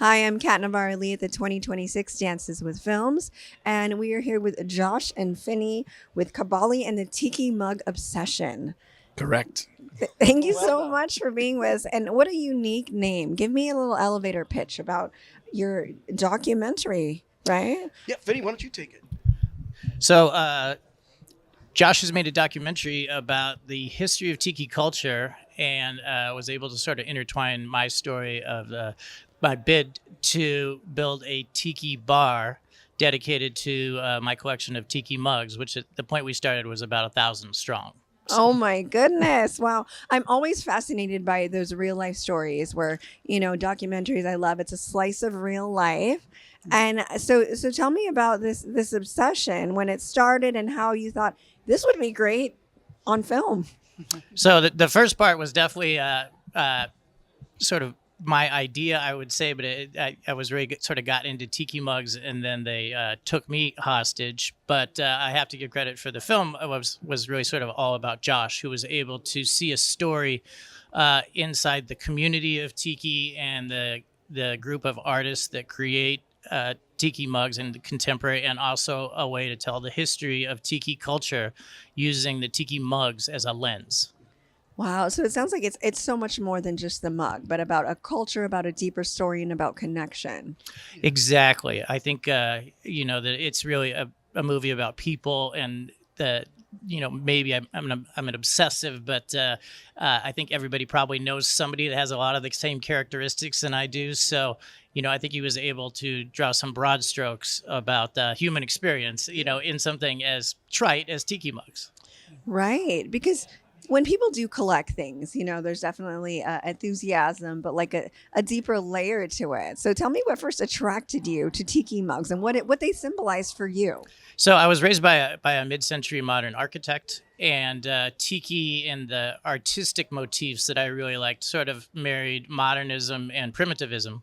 Hi, I'm Cat Navarro-Lee at the 2026 Dances with Films, and we are here with Josh and Fini with Cabali and the Tiki Mug Obsession. Correct. Thank you so much for being with us. And what a unique name. Give me a little elevator pitch about your documentary, right? Yeah, Fini, why don't you take it? So, Josh has made a documentary about the history of tiki culture and was able to sort of intertwine my story of my bid to build a tiki bar dedicated to my collection of tiki mugs, which at the point we started was about 1,000 strong. Oh my goodness. Wow. I'm always fascinated by those real life stories where, documentaries I love. It's a slice of real life. And so tell me about this obsession, when it started and how you thought this would be great on film. So the first part was definitely sort of my idea, I would say, but I was really sort of got into tiki mugs, and then they took me hostage. But I have to give credit for the film. It was really sort of all about Josh, who was able to see a story inside the community of tiki and the group of artists that create tiki mugs in the contemporary, and also a way to tell the history of tiki culture using the tiki mugs as a lens. Wow. So it sounds like it's so much more than just the mug, but about a culture, about a deeper story, and about connection. Exactly. I think, that it's really a movie about people, and that, maybe I'm an obsessive, but I think everybody probably knows somebody that has a lot of the same characteristics than I do. So, I think he was able to draw some broad strokes about human experience, in something as trite as tiki mugs. Right. Because when people do collect things, there's definitely enthusiasm, but like a deeper layer to it. So tell me what first attracted you to tiki mugs and what they symbolize for you. So I was raised by a mid-century modern architect, and tiki and the artistic motifs that I really liked sort of married modernism and primitivism.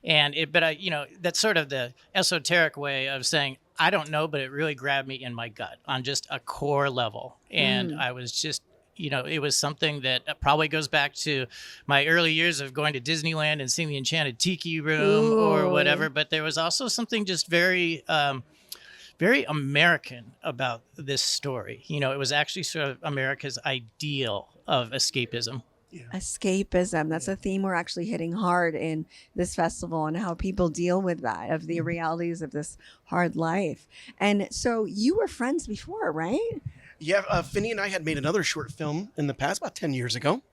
That's sort of the esoteric way of saying, I don't know, but it really grabbed me in my gut on just a core level. And I was just, it was something that probably goes back to my early years of going to Disneyland and seeing the Enchanted Tiki Room or whatever. But there was also something just very, very American about this story. It was actually sort of America's ideal of escapism. Yeah. Escapism. That's a theme we're actually hitting hard in this festival, and how people deal with that, of the realities of this hard life. And so you were friends before, right? Yeah, Fini and I had made another short film in the past, about 10 years ago,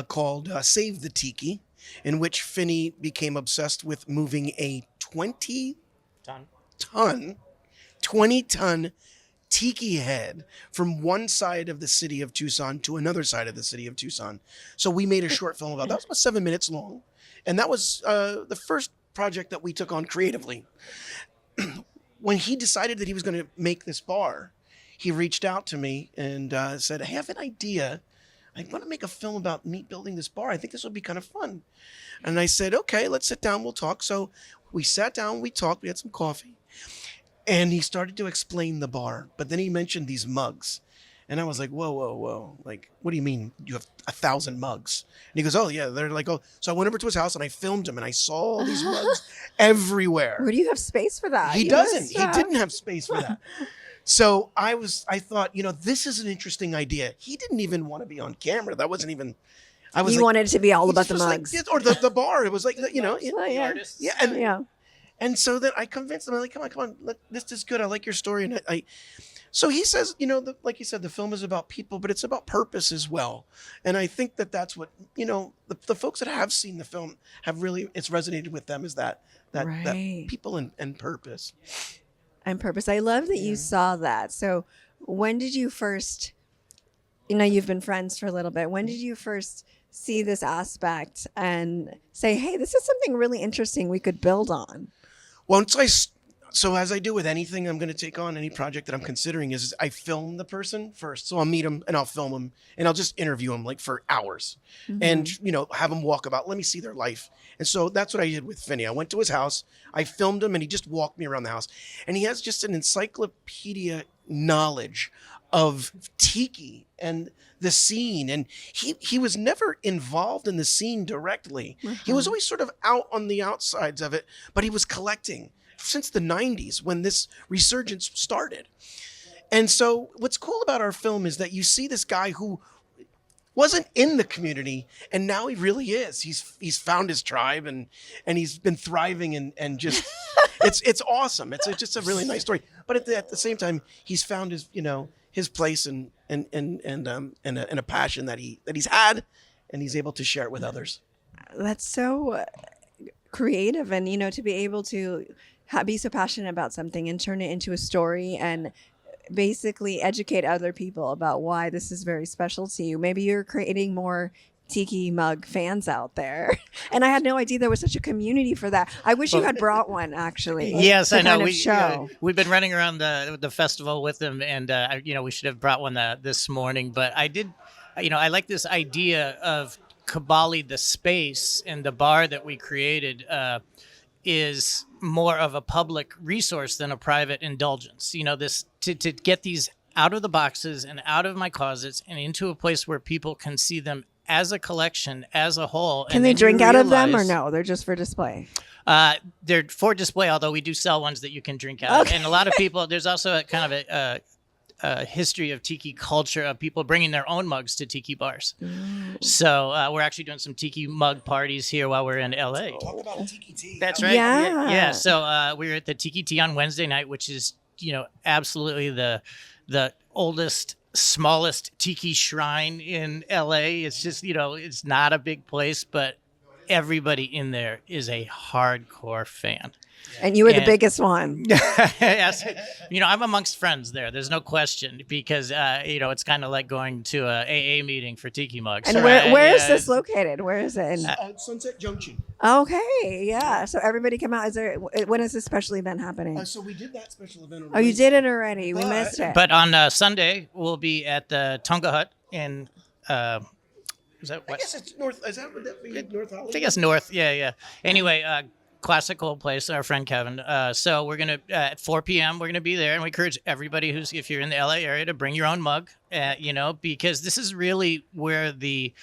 called Save the Tiki, in which Fini became obsessed with moving a 20-ton tiki head from one side of the city of Tucson to another side of the city of Tucson. So we made a short film about that. Was about 7 minutes long. And that was the first project that we took on creatively. When he decided that he was going to make this bar, he reached out to me and said, I have an idea. I want to make a film about me building this bar. I think this would be kind of fun. And I said, okay, let's sit down. We'll talk. So we sat down, we talked, we had some coffee. And he started to explain the bar. But then he mentioned these mugs. And I was like, whoa. Like, what do you mean you have 1,000 mugs? And he goes, oh, yeah. They're like, oh. So I went over to his house and I filmed him. And I saw all these mugs everywhere. Where do you have space for that? He doesn't. He didn't have space for that. So I thought, this is an interesting idea. He didn't even want to be on camera. That wasn't even, You wanted it to be all about the mugs. Like, or the bar. It was like, The artists. Yeah. And so then I convinced him, I'm like, come on, this is good. I like your story. And so he says, like you said, the film is about people, but it's about purpose as well. And I think that's what, the folks that have seen the film have really, it's resonated with them, is that people and purpose. And purpose. I love that you saw that. So when did you first, you've been friends for a little bit. When did you first see this aspect and say, hey, this is something really interesting we could build on? So as I do with anything I'm going to take on, any project that I'm considering, is I film the person first. So I'll meet them and I'll film them and I'll just interview them like for hours and, have them walk about, let me see their life. And so that's what I did with Fini. I went to his house, I filmed him, and he just walked me around the house. And he has just an encyclopedia knowledge of tiki and the scene, and he was never involved in the scene directly. He was always sort of out on the outsides of it, but he was collecting since the 90s when this resurgence started. And so what's cool about our film is that you see this guy who wasn't in the community, and now he really is. He's found his tribe, and he's been thriving, and just it's awesome. It's just a really nice story. But at the same time, he's found his place and a passion that he's had, and he's able to share it with others. That's so creative, and to be able to be so passionate about something and turn it into a story and basically educate other people about why this is very special to you. Maybe you're creating more Tiki Mug fans out there. And I had no idea there was such a community for that. I wish you had brought one, actually. Yes, I know. We've been running around the festival with them, and we should have brought one this morning. But I did, I like this idea of Cabali, the space, and the bar that we created is more of a public resource than a private indulgence. This to get these out of the boxes and out of my closets and into a place where people can see them as a collection, as a whole. Can they drink out of them, or no? They're just for display. They're for display, although we do sell ones that you can drink out of. And a lot of people, there's also a kind of a history of tiki culture of people bringing their own mugs to tiki bars. So we're actually doing some tiki mug parties here while we're in LA. Talk about tiki tea. That's right. Yeah. So we were at the Tiki Tea on Wednesday night, which is absolutely the oldest, smallest tiki shrine in LA. It's just it's not a big place, but everybody in there is a hardcore fan. And you were the biggest one. Yes. I'm amongst friends there. There's no question, because, it's kind of like going to a AA meeting for Tiki Mugs. And where is this located? Where is it? Sunset Junction. Okay. Yeah. So everybody come out. When is this special event happening? So we did that special event already. Oh, you did it already. We missed it. But on Sunday, we'll be at the Tonga Hut in... is that west? I guess it's north. Would that be North Hollywood? I think it's north. Yeah. Anyway, classical place, our friend Kevin. So we're going to, at 4 p.m., we're going to be there. And we encourage everybody if you're in the LA area, to bring your own mug, because this is really where the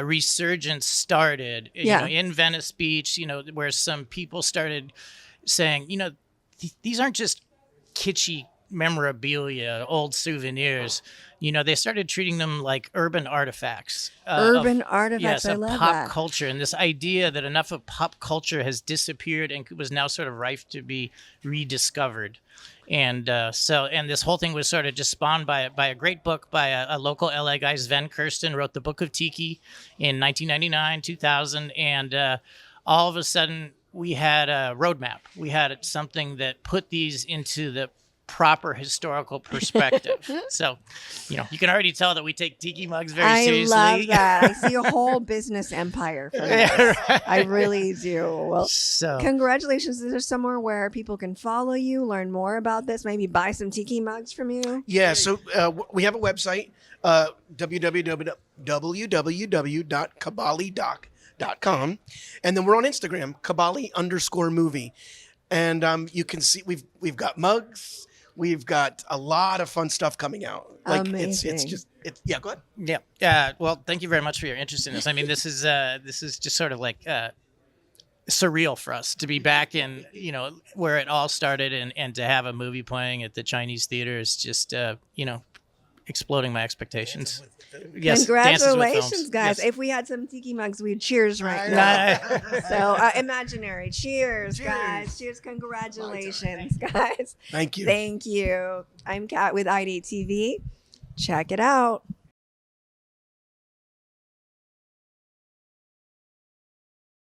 resurgence started, in Venice Beach, where some people started saying, these aren't just kitschy memorabilia, old souvenirs. They started treating them like urban artifacts. Artifacts, yes, I of love pop that. culture. And this idea that enough of pop culture has disappeared and was now sort of rife to be rediscovered. And and this whole thing was sort of just spawned by a great book by a local LA guy. Sven Kirsten wrote the Book of Tiki in 1999, 2000. And all of a sudden, we had a roadmap. We had something that put these into the proper historical perspective. So, you can already tell that we take Tiki Mugs very seriously. I love that. I see a whole business empire for this. Right. I really do. Well, so congratulations. Is there somewhere where people can follow you, learn more about this, maybe buy some Tiki Mugs from you? Yeah, so we have a website, www.cabali.com, and then we're on Instagram, Cabali_movie, and you can see we've got mugs. We've got a lot of fun stuff coming out. Amazing. Yeah, go ahead. Yeah. Well, thank you very much for your interest in this. I mean, this is just sort of like surreal for us to be back in, where it all started, and to have a movie playing at the Chinese theater is just, exploding my expectations. Yes, congratulations, guys. Yes. If we had some Tiki Mugs, we'd cheers right now. So imaginary. Cheers, guys. Cheers. Congratulations, guys. Thank you. Thank you. I'm Kat with IdeateTV. Check it out.